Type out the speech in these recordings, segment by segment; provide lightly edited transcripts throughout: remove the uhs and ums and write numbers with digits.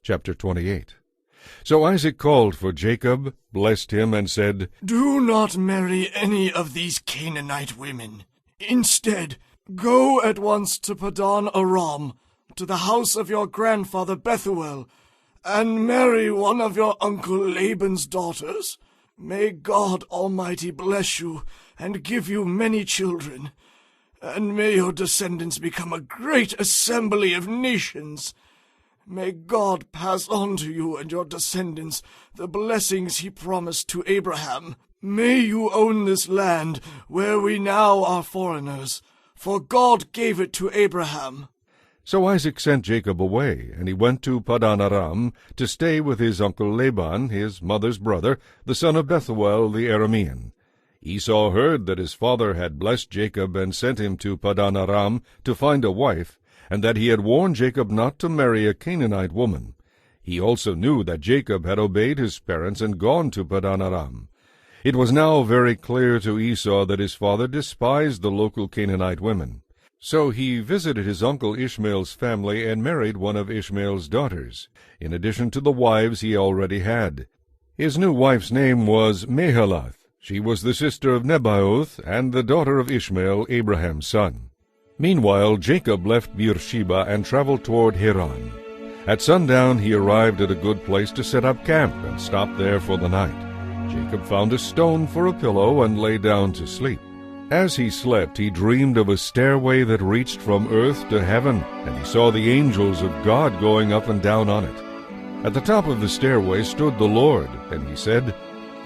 Chapter 28. So Isaac called for Jacob, blessed him, and said, "Do not marry any of these Canaanite women. Instead, go at once to Padan Aram, to the house of your grandfather Bethuel, and marry one of your uncle Laban's daughters. May God Almighty bless you and give you many children, and may your descendants become a great assembly of nations. May God pass on to you and your descendants the blessings he promised to Abraham. May you own this land where we now are foreigners, for God gave it to Abraham." So Isaac sent Jacob away, and he went to Padan Aram to stay with his uncle Laban, his mother's brother, the son of Bethuel the Aramean. Esau heard that his father had blessed Jacob and sent him to Padan Aram to find a wife, and that he had warned Jacob not to marry a Canaanite woman. He also knew that Jacob had obeyed his parents and gone to Padan Aram. It was now very clear to Esau that his father despised the local Canaanite women. So he visited his uncle Ishmael's family and married one of Ishmael's daughters, in addition to the wives he already had. His new wife's name was Mahalath. She was the sister of Nebaioth and the daughter of Ishmael, Abraham's son. Meanwhile, Jacob left Beersheba and traveled toward Haran. At sundown he arrived at a good place to set up camp and stopped there for the night. Jacob found a stone for a pillow and lay down to sleep. As he slept, he dreamed of a stairway that reached from earth to heaven, and he saw the angels of God going up and down on it. At the top of the stairway stood the Lord, and he said,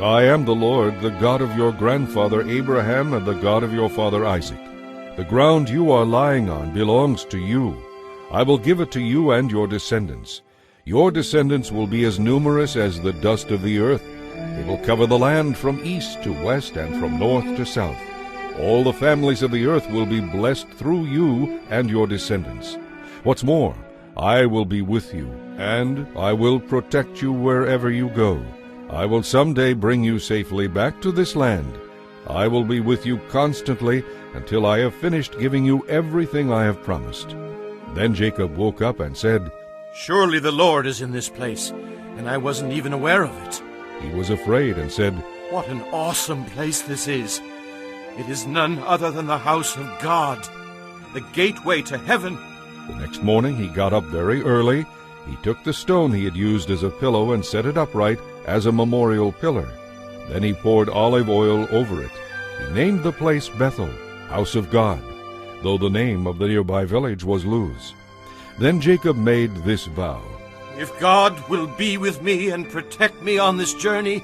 "I am the Lord, the God of your grandfather Abraham and the God of your father Isaac. The ground you are lying on belongs to you. I will give it to you and your descendants. Your descendants will be as numerous as the dust of the earth. They will cover the land from east to west and from north to south. All the families of the earth will be blessed through you and your descendants. What's more, I will be with you, and I will protect you wherever you go. I will someday bring you safely back to this land. I will be with you constantly until I have finished giving you everything I have promised." Then Jacob woke up and said, "Surely the Lord is in this place, and I wasn't even aware of it." He was afraid and said, "What an awesome place this is! It is none other than the house of God, the gateway to heaven." The next morning he got up very early. He took the stone he had used as a pillow and set it upright as a memorial pillar. Then he poured olive oil over it. He named the place Bethel, House of God, though the name of the nearby village was Luz. Then Jacob made this vow, "If God will be with me and protect me on this journey,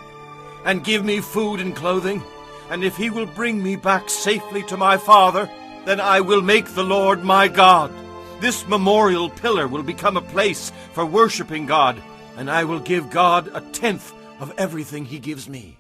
and give me food and clothing, and if he will bring me back safely to my father, then I will make the Lord my God. This memorial pillar will become a place for worshiping God, and I will give God 1/10 of everything he gives me."